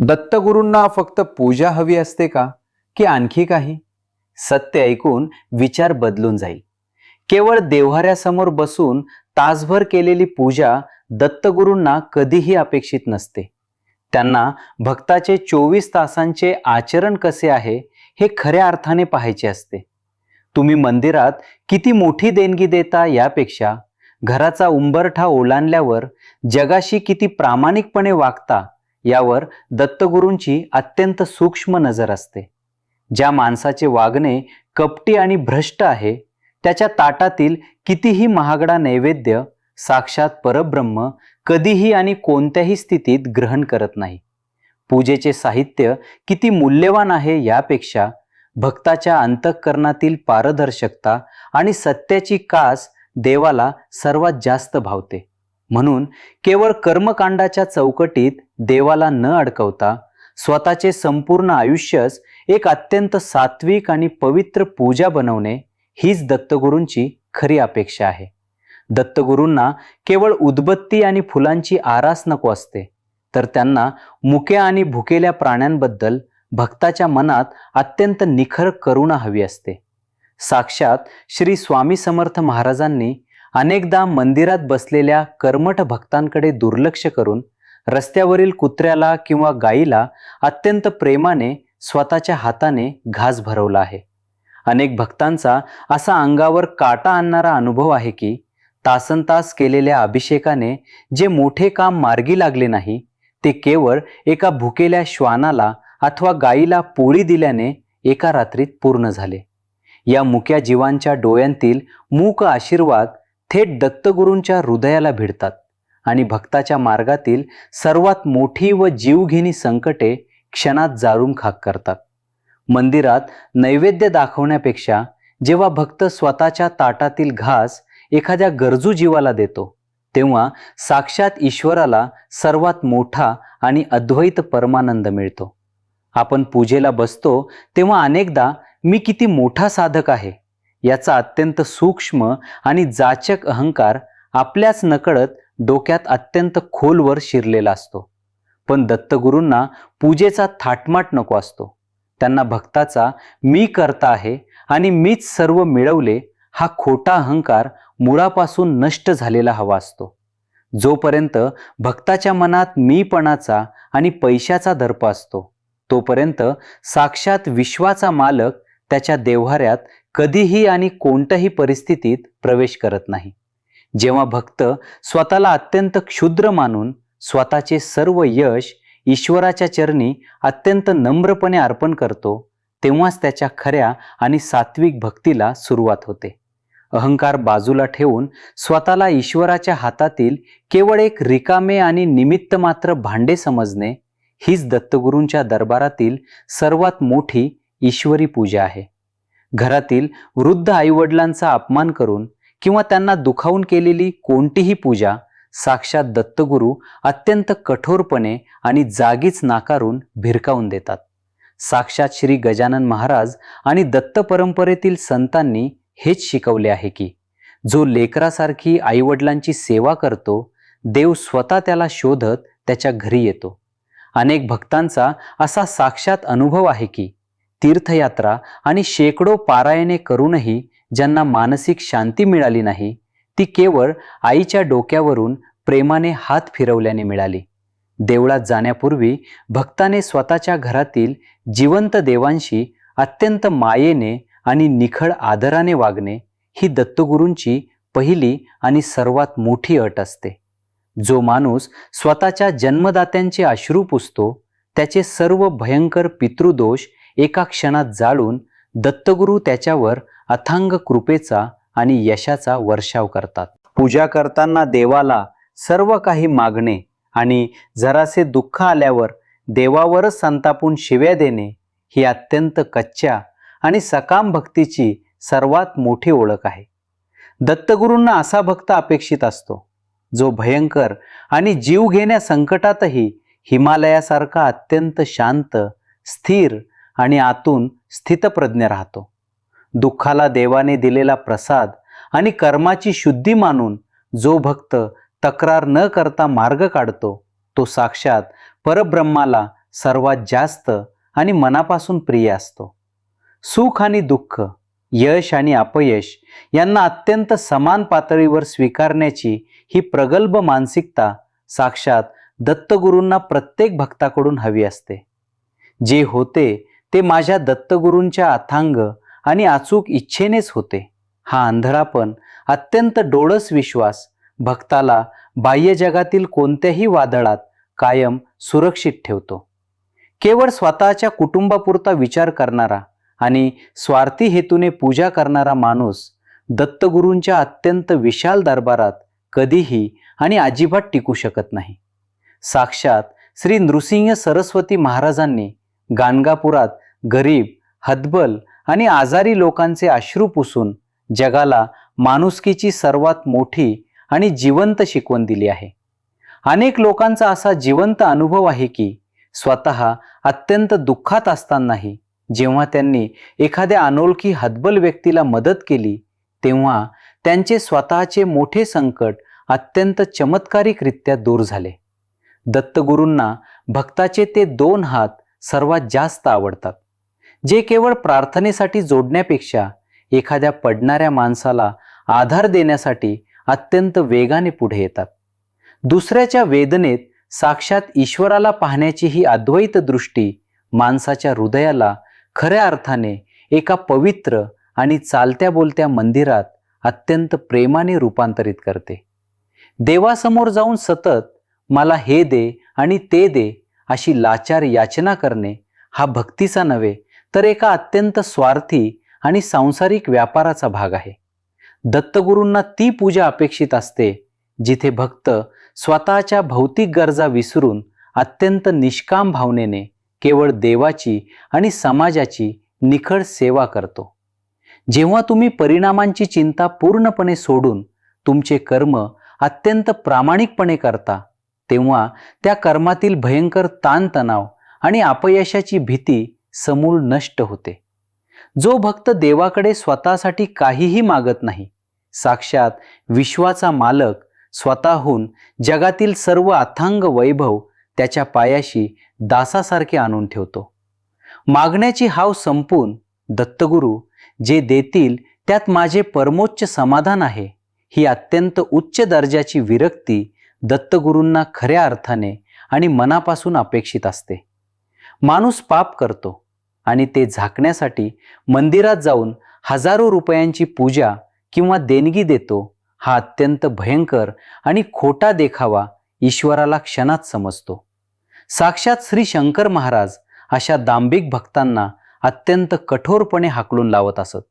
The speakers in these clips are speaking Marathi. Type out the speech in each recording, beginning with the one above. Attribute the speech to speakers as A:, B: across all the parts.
A: दत्तगुरूंना फक्त पूजा हवी असते का, की आणखी काही? सत्य ऐकून विचार बदलून जाईल. केवळ देव्हाऱ्यासमोर बसून तासभर केलेली पूजा दत्तगुरूंना कधीही अपेक्षित नसते. त्यांना भक्ताचे 24 तासांचे आचरण कसे आहे हे खऱ्या अर्थाने पाहायचे असते. तुम्ही मंदिरात किती मोठी देणगी देता यापेक्षा घराचा उंबरठा ओलांडल्यावर जगाशी किती प्रामाणिकपणे वागता यावर दत्तगुरूंची अत्यंत सूक्ष्म नजर असते. ज्या माणसाचे वागणे कपटी आणि भ्रष्ट आहे, त्याच्या ताटातील कितीही महागडा नैवेद्य साक्षात परब्रह्म कधीही आणि कोणत्याही स्थितीत ग्रहण करत नाही. पूजेचे साहित्य किती मूल्यवान आहे यापेक्षा भक्ताच्या अंतःकरणातील पारदर्शकता आणि सत्याची कास देवाला सर्वात जास्त भावते. म्हणून केवळ कर्मकांडाच्या चौकटीत देवाला न अडकवता स्वतःचे संपूर्ण आयुष्यच एक अत्यंत सात्विक आणि पवित्र पूजा बनवणे हीच दत्तगुरूंची खरी अपेक्षा आहे. दत्तगुरूंना केवळ उदबत्ती आणि फुलांची आरास नको असते, तर त्यांना मुक्या आणि भुकेल्या प्राण्यांबद्दल भक्ताच्या मनात अत्यंत निखर करुणा हवी असते. साक्षात श्री स्वामी समर्थ महाराजांनी अनेकदा मंदिरात बसलेल्या कर्मठ भक्तांकडे दुर्लक्ष करून रस्त्यावरील कुत्र्याला किंवा गायीला अत्यंत प्रेमाने स्वतःच्या हाताने घास भरवला आहे. अनेक भक्तांचा असा अंगावर काटा आणणारा अनुभव आहे की तासनतास केलेल्या अभिषेकाने जे मोठे काम मार्गी लागले नाही, ते केवळ एका भुकेल्या श्वानाला अथवा गायीला पोळी दिल्याने एका रात्रीत पूर्ण झाले. या मुक्या जीवांच्या डोळ्यांतील मूक आशीर्वाद थेट दत्तगुरूंच्या हृदयाला भिडतात आणि भक्ताच्या मार्गातील सर्वात मोठी व जीवघेणी संकटे क्षणात जाळून खाक करतात. मंदिरात नैवेद्य दाखवण्यापेक्षा जेव्हा भक्त स्वतःच्या ताटातील घास एखाद्या गरजू जीवाला देतो, तेव्हा साक्षात ईश्वराला सर्वात मोठा आणि अद्वैत परमानंद मिळतो. आपण पूजेला बसतो तेव्हा अनेकदा मी किती मोठा साधक आहे याचा अत्यंत सूक्ष्म आणि जाचक अहंकार आपल्याच नकळत डोक्यात अत्यंत खोलवर शिरलेला असतो. पण दत्तगुरूंना पूजेचा थाटमाट नको असतो. त्यांना भक्ताचा मी करता आहे आणि मीच सर्व मिळवले हा खोटा अहंकार मुळापासून नष्ट झालेला हवा असतो. जोपर्यंत भक्ताच्या मनात मीपणाचा आणि पैशाचा दर्प असतो, तोपर्यंत साक्षात विश्वाचा मालक त्याच्या देव्हाऱ्यात कधीही आणि कोणत्याही परिस्थितीत प्रवेश करत नाही. जेव्हा भक्त स्वतःला अत्यंत क्षुद्र मानून स्वतःचे सर्व यश ईश्वराच्या चरणी अत्यंत नम्रपणे अर्पण करतो, तेव्हाच त्याच्या खऱ्या आणि सात्विक भक्तीला सुरुवात होते. अहंकार बाजूला ठेवून स्वतःला ईश्वराच्या हातातील केवळ एक रिकामे आणि निमित्त मात्र भांडे समजणे हीच दत्तगुरूंच्या दरबारातील सर्वात मोठी ईश्वरी पूजा आहे. घरातील वृद्ध आईवडिलांचा अपमान करून किंवा त्यांना दुखावून केलेली कोणतीही पूजा साक्षात दत्तगुरू अत्यंत कठोरपणे आणि जागीच नाकारून भिरकावून देतात. साक्षात श्री गजानन महाराज आणि दत्त परंपरेतील संतांनी हेच शिकवले आहे की जो लेकरासारखी आईवडिलांची सेवा करतो, देव स्वतः त्याला शोधत त्याच्या घरी येतो. अनेक भक्तांचा असा साक्षात अनुभव आहे की तीर्थयात्रा आणि शेकडो पारायणे करूनही ज्यांना मानसिक शांती मिळाली नाही, ती केवळ आईच्या डोक्यावरून प्रेमाने हात फिरवल्याने मिळाली. देवळात जाण्यापूर्वी भक्ताने स्वतःच्या घरातील जिवंत देवांशी अत्यंत मायेने आणि निखळ आदराने वागणे ही दत्तगुरूंची पहिली आणि सर्वात मोठी अट असते. जो माणूस स्वतःच्या जन्मदात्यांचे अश्रू पुसतो, त्याचे सर्व भयंकर पितृदोष एका क्षणात जाळून दत्तगुरू त्याच्यावर अथांग कृपेचा आणि यशाचा वर्षाव करतात. पूजा करताना देवाला सर्व काही मागणे आणि जरासे दुःख आल्यावर देवावरच संतापून शिव्या देणे ही अत्यंत कच्च्या आणि सकाम भक्तीची सर्वात मोठी ओळख आहे. दत्तगुरूंना असा भक्त अपेक्षित असतो जो भयंकर आणि जीव घेण्या संकटातही हिमालयासारखा अत्यंत शांत, स्थिर आणि आतून स्थितप्रज्ञ राहतो. दुःखाला देवाने दिलेला प्रसाद आणि कर्माची शुद्धी मानून जो भक्त तक्रार न करता मार्ग काढतो, तो साक्षात परब्रह्माला सर्वात जास्त आणि मनापासून प्रिय असतो. सुख आणि दुःख, यश आणि अपयश यांना अत्यंत समान पातळीवर स्वीकारण्याची ही प्रगल्भ मानसिकता साक्षात दत्तगुरूंना प्रत्येक भक्ताकडून हवी असते. जे होते ते माझ्या दत्तगुरूंच्या अथांग आणि अचूक इच्छेनेच होते, हा अंधळापण, अत्यंत डोळस विश्वास भक्ताला बाह्य जगातील कोणत्याही वादळात कायम सुरक्षित ठेवतो. केवळ स्वतःच्या कुटुंबापुरता विचार करणारा आणि स्वार्थी हेतूने पूजा करणारा माणूस दत्तगुरूंच्या अत्यंत विशाल दरबारात कधीही आणि अजिबात टिकू शकत नाही. साक्षात श्री नृसिंह सरस्वती महाराजांनी गाणगापुरात गरीब, हतबल आणि आजारी लोकांचे अश्रू पुसून जगाला माणुसकीची सर्वात मोठी आणि जिवंत शिकवण दिली आहे. अनेक लोकांचा असा जिवंत अनुभव आहे की स्वतः अत्यंत दुःखात असतानाही जेव्हा त्यांनी एखाद्या अनोळखी हतबल व्यक्तीला मदत केली तेव्हा त्यांचे स्वतःचे मोठे संकट अत्यंत चमत्कारिकरित्या दूर झाले. दत्तगुरूंना भक्ताचे ते 2 हात सर्वात जास्त आवडतात, जे केवळ प्रार्थनेसाठी जोडण्यापेक्षा एखाद्या पडणाऱ्या माणसाला आधार देण्यासाठी अत्यंत वेगाने पुढे येतात. दुसऱ्याच्या वेदनेत साक्षात ईश्वराला पाहण्याची ही अद्वैत दृष्टी माणसाच्या हृदयाला खऱ्या अर्थाने एका पवित्र आणि चालत्या बोलत्या मंदिरात अत्यंत प्रेमाने रूपांतरित करते. देवासमोर जाऊन सतत मला हे दे आणि ते दे अशी लाचार याचना करणे हा भक्तीचा नव्हे तर एका अत्यंत स्वार्थी आणि सांसारिक व्यापाराचा भाग आहे. दत्तगुरूंना ती पूजा अपेक्षित असते जिथे भक्त स्वतःच्या भौतिक गरजा विसरून अत्यंत निष्काम भावनेने केवळ देवाची आणि समाजाची निखळ सेवा करतो. जेव्हा तुम्ही परिणामांची चिंता पूर्णपणे सोडून तुमचे कर्म अत्यंत प्रामाणिकपणे करता तेव्हा त्या कर्मातील भयंकर ताणतणाव आणि अपयशाची भीती समूळ नष्ट होते. जो भक्त देवाकडे स्वतःसाठी काहीही मागत नाही, साक्षात विश्वाचा मालक स्वतःहून जगातील सर्व अथांग वैभव त्याच्या पायाशी दासासारखे आणून ठेवतो. मागण्याची हाव संपून दत्तगुरू जे देतील त्यात माझे परमोच्च समाधान आहे, ही अत्यंत उच्च दर्जाची विरक्ती दत्तगुरूंना खऱ्या अर्थाने आणि मनापासून अपेक्षित असते. माणूस पाप करतो आणि ते झाकण्यासाठी मंदिरात जाऊन हजारो रुपयांची पूजा किंवा देणगी देतो. हा अत्यंत भयंकर आणि खोटा देखावा ईश्वराला क्षणात समजतो. साक्षात श्री शंकर महाराज अशा दांभिक भक्तांना अत्यंत कठोरपणे हाकलून लावत असत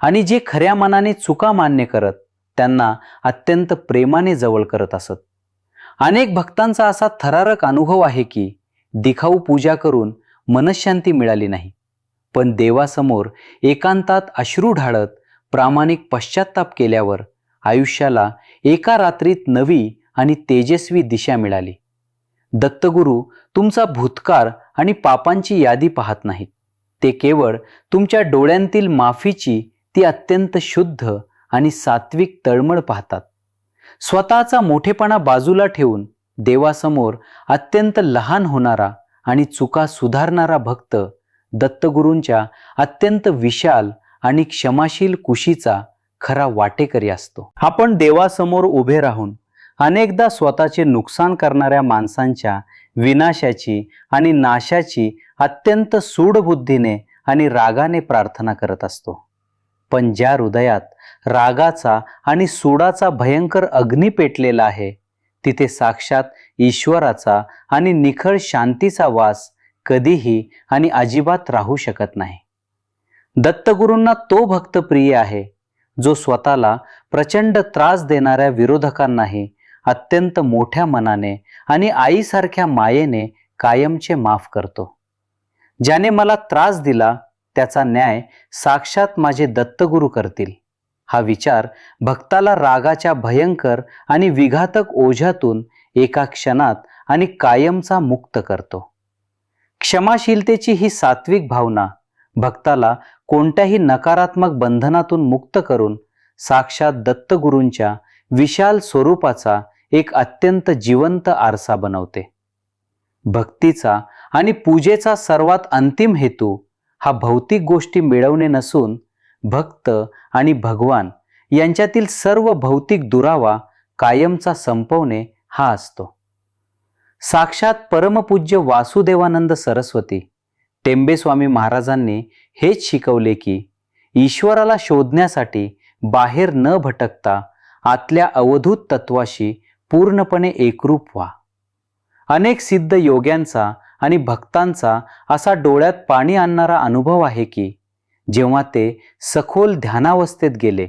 A: आणि जे खऱ्या मनाने चुका मान्य करत त्यांना अत्यंत प्रेमाने जवळ करत असत. अनेक भक्तांचा असा थरारक अनुभव आहे की दिखाऊ पूजा करून मनशांती मिळाली नाही, पण देवासमोर एकांतात अश्रू ढाळत प्रामाणिक पश्चात्ताप केल्यावर आयुष्याला एका रात्रीत नवी आणि तेजस्वी दिशा मिळाली. दत्तगुरू तुमचा भूतकाळ आणि पापांची यादी पाहत नाहीत, ते केवळ तुमच्या डोळ्यांतील माफीची ती अत्यंत शुद्ध आणि सात्विक तळमळ पाहतात. स्वतःचा मोठेपणा बाजूला ठेवून देवासमोर अत्यंत लहान होणारा आणि चुका सुधारणारा भक्त दत्तगुरूंच्या अत्यंत विशाल आणि क्षमाशील कुशीचा खरा वाटेकरी असतो. आपण देवासमोर उभे राहून अनेकदा स्वतःचे नुकसान करणाऱ्या माणसांच्या विनाशाची आणि नाशाची अत्यंत सूडबुद्धीने आणि रागाने प्रार्थना करत असतो. पण ज्या हृदयात रागाचा आणि सूडाचा भयंकर अग्नी पेटलेला आहे तिथे साक्षात ईश्वराचा आणि निखळ शांतीचा वास कधीही आणि अजिबात राहू शकत नाही. दत्तगुरूंना तो भक्त प्रिय आहे जो स्वतःला प्रचंड त्रास देणाऱ्या विरोधकांनाही अत्यंत मोठ्या मनाने आणि आईसारख्या मायेने कायमचे माफ करतो. ज्याने मला त्रास दिला त्याचा न्याय साक्षात माझे दत्तगुरू करतील, हा विचार भक्ताला रागाच्या भयंकर आणि विघातक ओझ्यातून एका क्षणात आणि कायमचा मुक्त करतो. क्षमाशीलतेची ही सात्विक भावना भक्ताला कोणत्याही नकारात्मक बंधनातून मुक्त करून साक्षात दत्तगुरूंच्या विशाल स्वरूपाचा एक अत्यंत जिवंत आरसा बनवते. भक्तीचा आणि पूजेचा सर्वात अंतिम हेतू हा भौतिक गोष्टी मिळवणे नसून भक्त आणि भगवान यांच्यातील सर्व भौतिक दुरावा कायमचा संपवणे हा असतो. साक्षात परमपूज्य वासुदेवानंद सरस्वती टेंबेस्वामी महाराजांनी हेच शिकवले की ईश्वराला शोधण्यासाठी बाहेर न भटकता आतल्या अवधूत तत्वाशी पूर्णपणे एकरूप व्हा. अनेक सिद्ध योग्यांचा आणि भक्तांचा असा डोळ्यात पाणी आणणारा अनुभव आहे की जेव्हा ते सखोल ध्यानावस्थेत गेले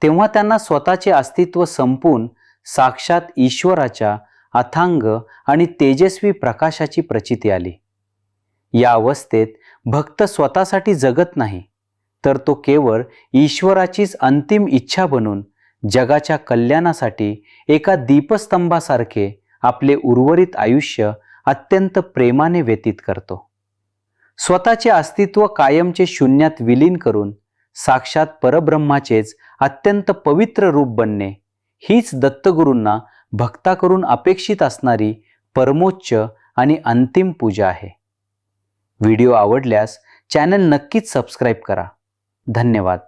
A: तेव्हा त्यांना स्वतःचे अस्तित्व संपून साक्षात ईश्वराच्या अथांग आणि तेजस्वी प्रकाशाची प्रचिती आली. या अवस्थेत भक्त स्वतःसाठी जगत नाही, तर तो केवळ ईश्वराचीच अंतिम इच्छा बनून जगाच्या कल्याणासाठी एका दीपस्तंभासारखे आपले उर्वरित आयुष्य अत्यंत प्रेमाने व्यतीत करतो. स्वतःचे अस्तित्व कायमचे शून्यात विलीन करून साक्षात परब्रह्माचेच अत्यंत पवित्र रूप बनणे हीच दत्तगुरूंना भक्ताकडून अपेक्षित असणारी परमोच्च आणि अंतिम पूजा आहे. व्हिडिओ आवडल्यास चॅनल नक्कीच सबस्क्राईब करा. धन्यवाद.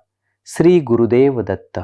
A: श्री गुरुदेव दत्त.